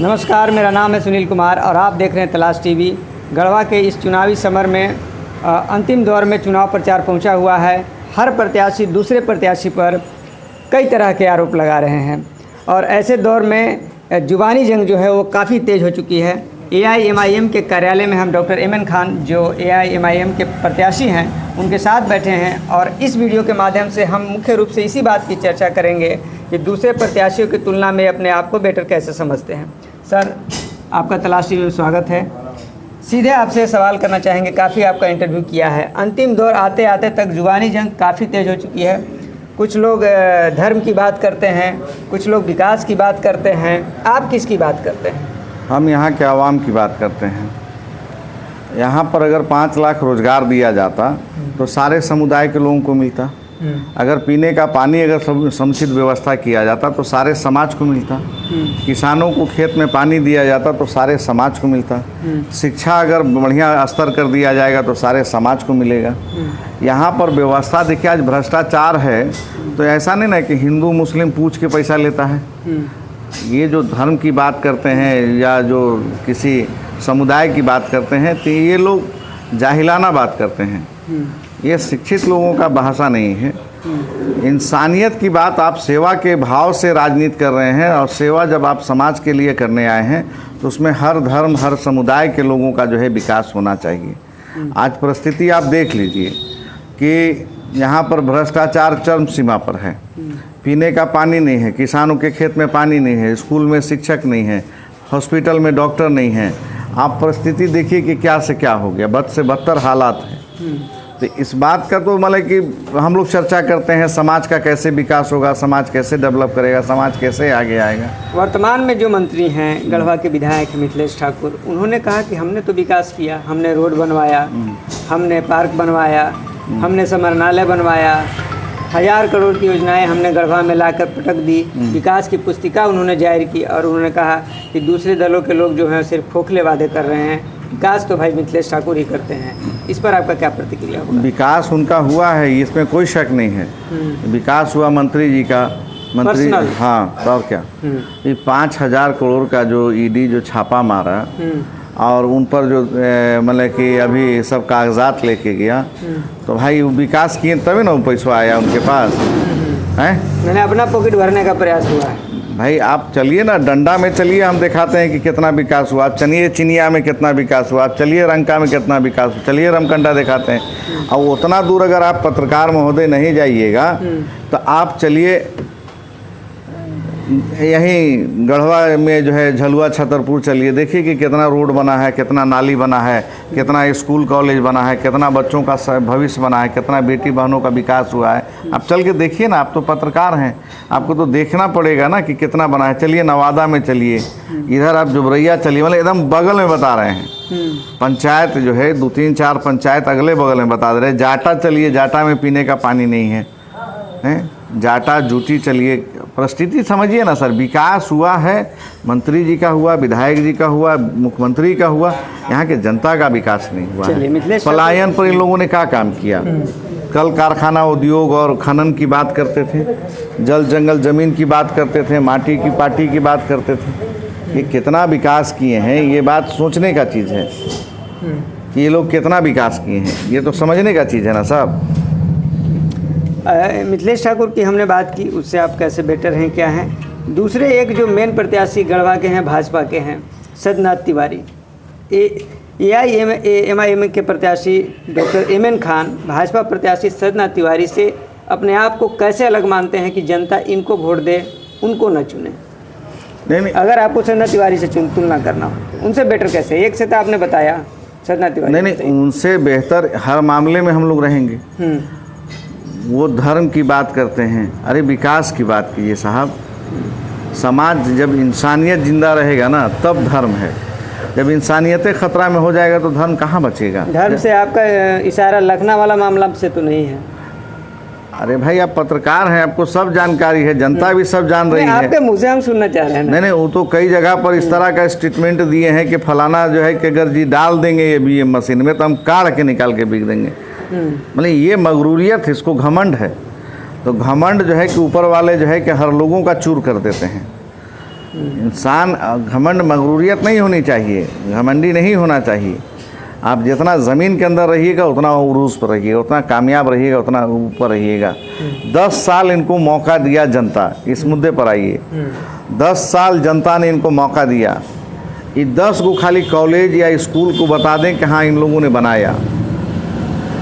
नमस्कार, मेरा नाम है सुनील कुमार और आप देख रहे हैं तलाश टीवी। गढ़वा के इस चुनावी समर में अंतिम दौर में चुनाव प्रचार पहुंचा हुआ है। हर प्रत्याशी दूसरे प्रत्याशी पर कई तरह के आरोप लगा रहे हैं और ऐसे दौर में जुबानी जंग जो है वो काफ़ी तेज़ हो चुकी है। AIMIM के कार्यालय में हम डॉक्टर एमएन खान जो AIMIM के प्रत्याशी हैं उनके साथ बैठे हैं और इस वीडियो के माध्यम से हम मुख्य रूप से इसी बात की चर्चा करेंगे कि दूसरे प्रत्याशियों की तुलना में अपने आप को बेटर कैसे समझते हैं। सर, आपका तलाश टीवी में स्वागत है। सीधे आपसे सवाल करना चाहेंगे, काफ़ी आपका इंटरव्यू किया है, अंतिम दौर आते आते तक जुबानी जंग काफ़ी तेज़ हो चुकी है। कुछ लोग धर्म की बात करते हैं, कुछ लोग विकास की बात करते हैं, आप किसकी बात करते हैं? हम यहाँ के आवाम की बात करते हैं। यहाँ पर अगर 5 लाख रोज़गार दिया जाता तो सारे समुदाय के लोगों को मिलता। अगर पीने का पानी अगर समुचित व्यवस्था किया जाता तो सारे समाज को मिलता। किसानों को खेत में पानी दिया जाता तो सारे समाज को मिलता। शिक्षा अगर बढ़िया स्तर कर दिया जाएगा तो सारे समाज को मिलेगा। यहाँ पर व्यवस्था देखिए, आज भ्रष्टाचार है तो ऐसा नहीं ना कि हिंदू मुस्लिम पूछ के पैसा लेता है। ये जो धर्म की बात करते हैं या जो किसी समुदाय की बात करते हैं तो ये लोग जाहिलाना बात करते हैं। ये शिक्षित लोगों का भाषा नहीं है। इंसानियत की बात, आप सेवा के भाव से राजनीति कर रहे हैं और सेवा जब आप समाज के लिए करने आए हैं तो उसमें हर धर्म हर समुदाय के लोगों का जो है विकास होना चाहिए। आज परिस्थिति आप देख लीजिए कि यहाँ पर भ्रष्टाचार चरम सीमा पर है। पीने का पानी नहीं है, किसानों के खेत में पानी नहीं है, स्कूल में शिक्षक नहीं है, हॉस्पिटल में डॉक्टर नहीं है। आप परिस्थिति देखिए कि क्या से क्या हो गया, बद से बदतर हालात है। तो इस बात का तो मतलब कि हम लोग चर्चा करते हैं समाज का कैसे विकास होगा, समाज कैसे डेवलप करेगा, समाज कैसे आगे आएगा। वर्तमान में जो मंत्री हैं गढ़वा के विधायक मिथिलेश ठाकुर, उन्होंने कहा कि हमने तो विकास किया, हमने रोड बनवाया, हमने पार्क बनवाया, हमने समरनालय बनवाया, 1000 करोड़ की योजनाएं हमने गढ़वा में लाकर पटक दी। विकास की पुस्तिका उन्होंने जाहिर की और उन्होंने कहा कि दूसरे दलों के लोग जो हैं सिर्फ खोखले वादे कर रहे हैं, विकास तो भाई मिथिलेश ठाकुर ही करते हैं। इस पर आपका क्या प्रतिक्रिया होगा? विकास उनका हुआ है, इसमें कोई शक नहीं है। विकास हुआ मंत्री जी का, मंत्री, हाँ, तो और क्या। ये 5000 करोड़ का जो ED जो छापा मारा और उन पर जो मतलब कि अभी सब कागजात लेके गया तो भाई विकास किए तभी ना वो पैसा आया उनके पास है। मैंने अपना पॉकेट भरने का प्रयास हुआ है। भाई आप चलिए ना, डंडा में चलिए, हम दिखाते हैं कि कितना विकास हुआ। आप चलिए चिनिया में कितना विकास हुआ, आप चलिए रंका में कितना विकास हुआ, चलिए रमकंडा दिखाते हैं। और उतना दूर अगर आप पत्रकार महोदय नहीं जाइएगा तो आप चलिए यहीं गढ़वा में जो है झलुआ छतरपुर चलिए, देखिए कि कितना रोड बना है, कितना नाली बना है, कितना स्कूल कॉलेज बना है, कितना बच्चों का भविष्य बना है, कितना बेटी बहनों का विकास हुआ है। आप चल के देखिए ना, आप तो पत्रकार हैं, आपको तो देखना पड़ेगा ना कि कितना बना है। चलिए नवादा में चलिए, इधर आप जुबरैया चलिए, मतलब एकदम बगल में बता रहे हैं। पंचायत जो है 2 3 4 पंचायत अगले बगल में बता दे रहे हैं। जाटा चलिए, जाटा में पीने का पानी नहीं है, जाटा जूटी चलिए। परिस्थिति समझिए ना सर, विकास हुआ है, मंत्री जी का हुआ, विधायक जी का हुआ, मुख्यमंत्री का हुआ, यहाँ के जनता का विकास नहीं हुआ है। पलायन पर इन लोगों ने क्या काम किया? कल कारखाना उद्योग और खनन की बात करते थे, जल जंगल ज़मीन की बात करते थे, माटी की पाटी की बात करते थे। ये कितना विकास किए हैं, ये बात सोचने का चीज़ है कि ये लोग कितना विकास किए हैं, ये तो समझने का चीज़ है ना साहब। मिथिलेश ठाकुर की हमने बात की, उससे आप कैसे बेटर हैं, क्या हैं? दूसरे एक जो मेन प्रत्याशी गढ़वा के हैं, भाजपा के हैं, सदनाथ तिवारी। AIMIM के प्रत्याशी डॉक्टर एमएन खान भाजपा प्रत्याशी सदनाथ तिवारी से अपने आप को कैसे अलग मानते हैं कि जनता इनको वोट दे, उनको न चुने? नहीं, अगर आपको सदनाथ तिवारी से तुलना करना हो, उनसे बेटर कैसे? एक से तो आपने बताया सदनाथ तिवारी। नहीं, उनसे बेहतर हर मामले में हम लोग रहेंगे। वो धर्म की बात करते हैं, अरे विकास की बात कीजिए साहब। समाज जब इंसानियत जिंदा रहेगा ना तब धर्म है। जब इंसानियत खतरा में हो जाएगा तो धर्म कहाँ बचेगा? धर्म से आपका इशारा लखना वाला मामला से तो नहीं है? अरे भाई आप पत्रकार हैं, आपको सब जानकारी है, जनता भी सब जान रही है। आपके मुँह से हम सुनना चाह रहे हैं। नहीं, वो तो कई जगह पर इस तरह का स्टेटमेंट दिए हैं कि फलाना जो है कि अगर जी डाल देंगे ये BM मशीन में तो हम काढ़ के निकाल के बिक देंगे। मतलब ये मगरूरियत है, इसको घमंड है। तो घमंड जो है कि ऊपर वाले जो है कि हर लोगों का चूर कर देते हैं। इंसान घमंड मगरूरियत नहीं होनी चाहिए, घमंडी नहीं होना चाहिए। आप जितना ज़मीन के अंदर रहिएगा उतना उरूज पर रहिएगा, उतना कामयाब रहिएगा, उतना ऊपर रहिएगा। 10 साल इनको मौका दिया जनता, इस मुद्दे पर आइए। 10 साल जनता ने इनको मौका दिया। ये 10 को खाली कॉलेज या स्कूल को बता दें कि हाँ इन लोगों ने बनाया,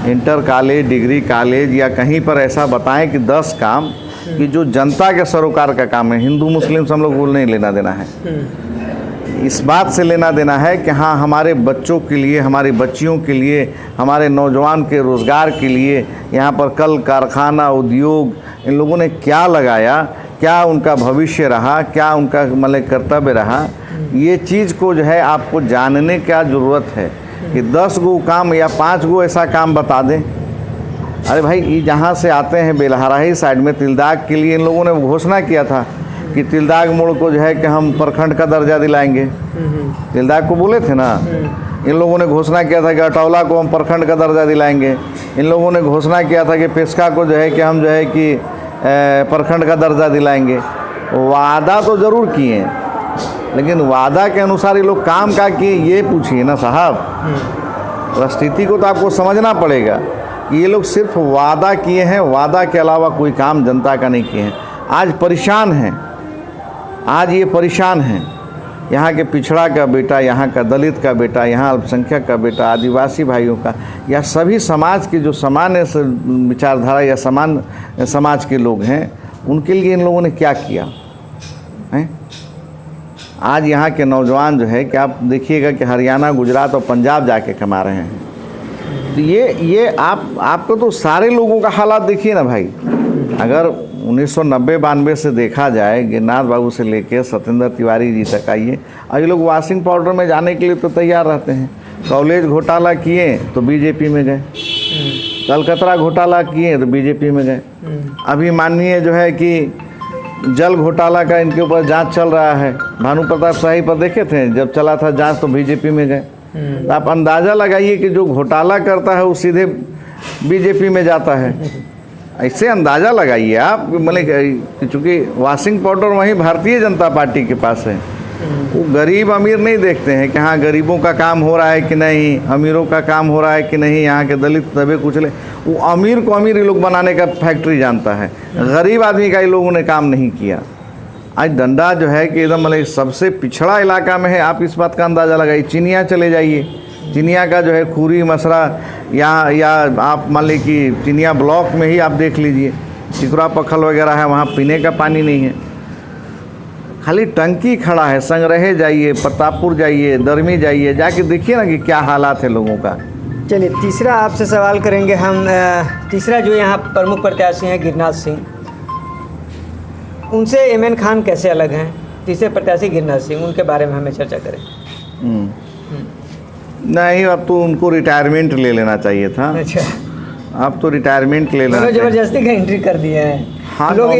इंटर कॉलेज, डिग्री कॉलेज या कहीं पर ऐसा बताएं कि 10 काम कि जो जनता के सरोकार का काम है। हिंदू मुस्लिम से हम लोग को नहीं लेना देना है, इस बात से लेना देना है कि हाँ हमारे बच्चों के लिए, हमारी बच्चियों के लिए, हमारे नौजवान के रोज़गार के लिए यहाँ पर कल कारखाना, उद्योग इन लोगों ने क्या लगाया, क्या उनका भविष्य रहा, क्या उनका मतलब कर्तव्य रहा। ये चीज़ को जो है आपको जानने का ज़रूरत है कि 10 गो काम या 5 गो ऐसा काम बता दें। अरे भाई ये जहाँ से आते हैं बेलहराही साइड में तिलदाग के लिए इन लोगों ने घोषणा किया था कि तिलदाग मोड़ को जो है कि हम प्रखंड का दर्जा दिलाएंगे। तिलदाग को बोले थे ना, इन लोगों ने घोषणा किया था कि अटौला को हम प्रखंड का दर्जा दिलाएंगे। इन लोगों ने घोषणा किया था कि पेशका को जो है कि हम जो है कि प्रखंड का दर्जा दिलाएंगे। वादा तो ज़रूर किए, लेकिन वादा के अनुसार ये लोग काम का किए ये पूछिए ना साहब। स्थिति को तो आपको समझना पड़ेगा कि ये लोग सिर्फ वादा किए हैं, वादा के अलावा कोई काम जनता का नहीं किए हैं। आज परेशान हैं, आज ये परेशान हैं। यहाँ के पिछड़ा का बेटा, यहाँ का दलित का बेटा, यहाँ अल्पसंख्यक का बेटा, आदिवासी भाइयों का, या सभी समाज के जो सामान्य विचारधारा या सामान्य समाज के लोग हैं, उनके लिए इन लोगों ने क्या किया है। आज यहाँ के नौजवान जो है कि आप देखिएगा कि हरियाणा, गुजरात और पंजाब जाके कमा रहे हैं। तो ये आपको तो सारे लोगों का हालात देखिए ना भाई। अगर 1990-92 से देखा जाए, गिरनाथ बाबू से लेके सत्येंद्र तिवारी जी तक आइए, और ये लोग वॉशिंग पाउडर में जाने के लिए तो तैयार रहते हैं। कॉलेज घोटाला किए तो बीजेपी में गए, कलकत्ता घोटाला किए तो बीजेपी में गए। अभी माननीय जो है कि जल घोटाला का इनके ऊपर जांच चल रहा है, भानु प्रताप शाही पर देखे थे जब चला था जांच तो बीजेपी में गए। तो आप अंदाज़ा लगाइए कि जो घोटाला करता है वो सीधे बीजेपी में जाता है। ऐसे अंदाज़ा लगाइए आप, मतलब चूँकि वॉशिंग पाउडर वहीं भारतीय जनता पार्टी के पास है। वो गरीब अमीर नहीं देखते हैं कि हाँ गरीबों का काम हो रहा है कि नहीं, अमीरों का काम हो रहा है कि नहीं, यहाँ के दलित दबे कुचले। वो अमीर को अमीर ये लोग बनाने का फैक्ट्री जानता है, गरीब आदमी का ये लोगों ने काम नहीं किया। आज डंडा जो है कि एकदम मतलब सबसे पिछड़ा इलाका में है। आप इस बात का अंदाज़ा लगाइए, चिनिया चले जाइए, चिनिया का जो है खूरी मसरा या आप मान लीजिए कि चिनिया ब्लॉक में ही आप देख लीजिए, चिकुरा पखल वगैरह है, वहाँ पीने का पानी नहीं है, खाली टंकी खड़ा है। संग्रहे जाइए, प्रतापपुर जाइए, दरमी जाइए, जाके देखिए ना कि क्या हालात है लोगों का। चलिए तीसरा आपसे सवाल करेंगे हम। तीसरा जो यहाँ प्रमुख प्रत्याशी हैं गिरनाथ सिंह, उनसे एमएन खान कैसे अलग हैं? तीसरे प्रत्याशी गिरनाथ सिंह, उनके बारे में हमें चर्चा करें। नहीं, अब तो उनको रिटायरमेंट ले लेना चाहिए था। अच्छा, अब तो रिटायरमेंट ले लेना, जबरदस्ती का एंट्री कर दिए हैं। हाँ, लोग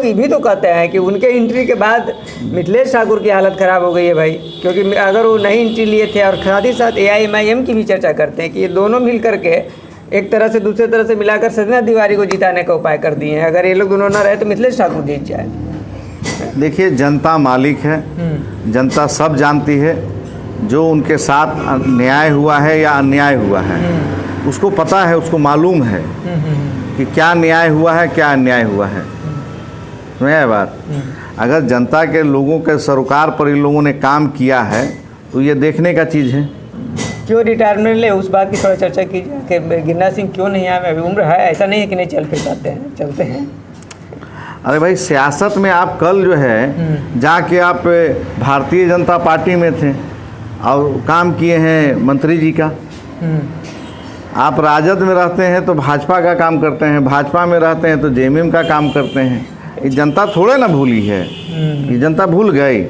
ये भी तो कहते हैं कि उनके एंट्री के बाद मिथिलेश ठाकुर की हालत ख़राब हो गई है भाई, क्योंकि अगर वो नहीं एंट्री लिए थे। और साथ ही साथ AIMIM की भी चर्चा करते हैं कि ये दोनों मिल करके एक तरह से दूसरे तरह से मिलाकर सत्येंद्र तिवारी को जिताने का उपाय कर दिए हैं। अगर ये लोग दोनों ना रहे तो मिथिलेश ठाकुर जीत जाए। देखिए, जनता मालिक है, जनता सब जानती है। जो उनके साथ न्याय हुआ है या अन्याय हुआ है उसको पता है, उसको मालूम है कि क्या न्याय हुआ है, क्या अन्याय हुआ है। समझे बात? अगर जनता के लोगों के सरोकार पर इन लोगों ने काम किया है तो ये देखने का चीज़ है। क्यों रिटायरमेंट ले, उस बात की थोड़ा चर्चा कीजिए कि गिरनाथ सिंह क्यों नहीं आए? अभी उम्र है, ऐसा नहीं है कि नहीं चल फिर पाते हैं, चलते हैं। अरे भाई, सियासत में आप कल जो है जाके आप भारतीय जनता पार्टी में थे और काम किए हैं मंत्री जी का। आप राजद में रहते हैं तो भाजपा का काम करते हैं, भाजपा में रहते हैं तो JMM का काम करते हैं। ये जनता थोड़े ना भूली है, ये जनता भूल गई।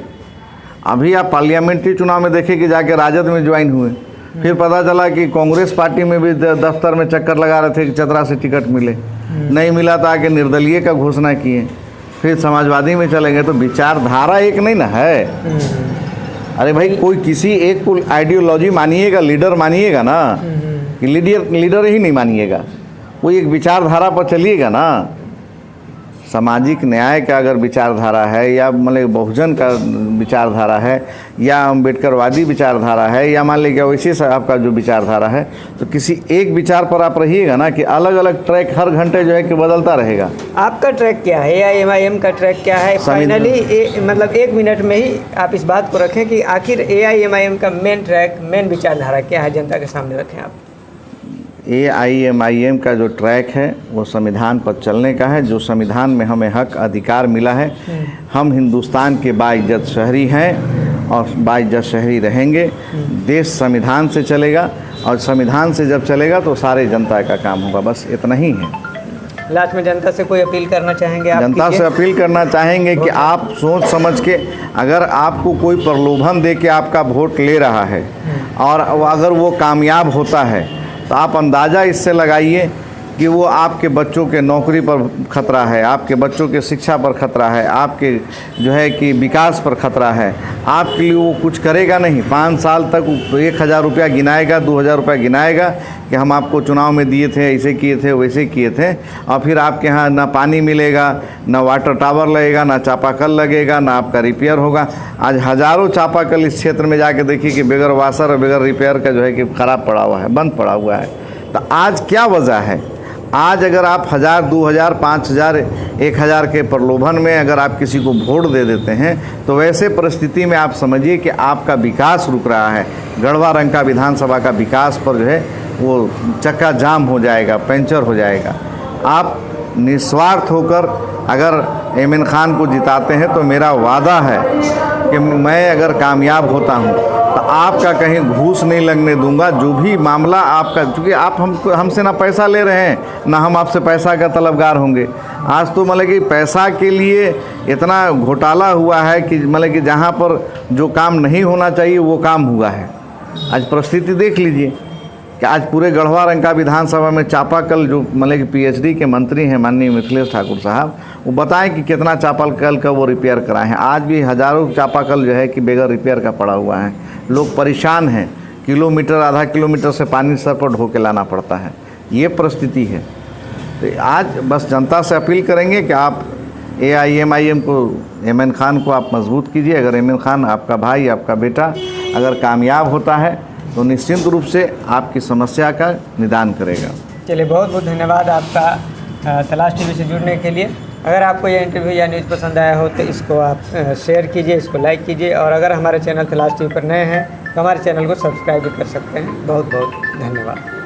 अभी आप पार्लियामेंट्री चुनाव में देखें कि जाके राजद में ज्वाइन हुए, फिर पता चला कि कांग्रेस पार्टी में भी दफ्तर में चक्कर लगा रहे थे कि चतरा से टिकट मिले, नहीं मिला तो आके निर्दलीय का घोषणा किए, फिर समाजवादी में चले गए। तो विचारधारा एक नहीं ना है। अरे भाई, कोई किसी एक को आइडियोलॉजी मानिएगा, लीडर मानिएगा ना, कि लीडर ही नहीं मानिएगा, कोई एक विचारधारा पर चलिएगा ना। सामाजिक न्याय का अगर विचारधारा है, या मतलब बहुजन का विचारधारा है, या अम्बेडकरवादी विचारधारा है, या मान लीजिए वैसे आपका जो विचारधारा है, तो किसी एक विचार पर आप रहिएगा ना कि अलग अलग ट्रैक हर घंटे जो है कि बदलता रहेगा। आपका ट्रैक क्या है, AIMIM का ट्रैक क्या है? फाइनली मतलब 1 मिनट में ही आप इस बात को रखें कि आखिर AIMIM का मेन ट्रैक, मेन विचारधारा क्या है, जनता के सामने रखें आप। AIMIM का जो ट्रैक है वो संविधान पर चलने का है। जो संविधान में हमें हक अधिकार मिला है, हम हिंदुस्तान के बाइज्जत शहरी हैं और बाइज्जत शहरी रहेंगे। देश संविधान से चलेगा और संविधान से जब चलेगा तो सारे जनता का काम होगा, बस इतना ही है। लास्ट में जनता से कोई अपील करना चाहेंगे आप? जनता से अपील करना चाहेंगे कि आप सोच समझ के, अगर आपको कोई प्रलोभन दे के आपका वोट ले रहा है और अगर वो कामयाब होता है, तो आप अंदाज़ा इससे लगाइए कि वो आपके बच्चों के नौकरी पर खतरा है, आपके बच्चों के शिक्षा पर खतरा है, आपके जो है कि विकास पर खतरा है। आपके लिए वो कुछ करेगा नहीं। 5 साल तक 1000 रुपया गिनाएगा, 2000 रुपया गिनाएगा कि हम आपको चुनाव में दिए थे, ऐसे किए थे, वैसे किए थे, और फिर आपके यहाँ ना पानी मिलेगा, ना वाटर टावर लगेगा, ना चापाकल लगेगा, ना आपका रिपेयर होगा। आज हज़ारों चापाकल इस क्षेत्र में जाके देखिए कि बगैर वाशर और बगैर रिपेयर का जो है कि ख़राब पड़ा हुआ है, बंद पड़ा हुआ है। तो आज क्या वजह है? आज अगर आप 1000, 2000, 5000, 1000 के प्रलोभन में अगर आप किसी को वोट दे देते हैं, तो वैसे परिस्थिति में आप समझिए कि आपका विकास रुक रहा है। गढ़वा रंका विधानसभा का विकास पर जो है वो चक्का जाम हो जाएगा, पंचर हो जाएगा। आप निस्वार्थ होकर अगर एमन खान को जिताते हैं तो मेरा वादा है कि मैं अगर कामयाब होता हूं तो आपका कहीं घूस नहीं लगने दूंगा। जो भी मामला आपका, क्योंकि आप हमसे ना पैसा ले रहे हैं, ना हम आपसे पैसा का तलबगार होंगे। आज तो मतलब कि पैसा के लिए इतना घोटाला हुआ है कि मतलब कि जहाँ पर जो काम नहीं होना चाहिए वो काम हुआ है। आज परिस्थिति देख लीजिए कि आज पूरे गढ़वा रंका विधानसभा में चापाकल, जो मतलब कि PhD के मंत्री हैं माननीय मिथिलेश ठाकुर साहब, वो बताएं कि कितना चापाकल का वो रिपेयर कराए हैं। आज भी हज़ारों चापाकल जो है कि बगैर रिपेयर का पड़ा हुआ है। लोग परेशान हैं, किलोमीटर, आधा किलोमीटर से पानी सर पर ढो के लाना पड़ता है। ये परिस्थिति है। तो आज बस जनता से अपील करेंगे कि आप AIMIM को, एमन खान को आप मजबूत कीजिए। अगर एमन खान आपका भाई, आपका बेटा अगर कामयाब होता है तो निश्चित रूप से आपकी समस्या का निदान करेगा। चलिए, बहुत बहुत धन्यवाद आपका तलाश टीवी से जुड़ने के लिए। अगर आपको यह इंटरव्यू या न्यूज़ पसंद आया हो तो इसको आप शेयर कीजिए, इसको लाइक कीजिए, और अगर हमारे चैनल तलाश टीवी पर नए हैं तो हमारे चैनल को सब्सक्राइब भी कर सकते हैं। बहुत बहुत धन्यवाद।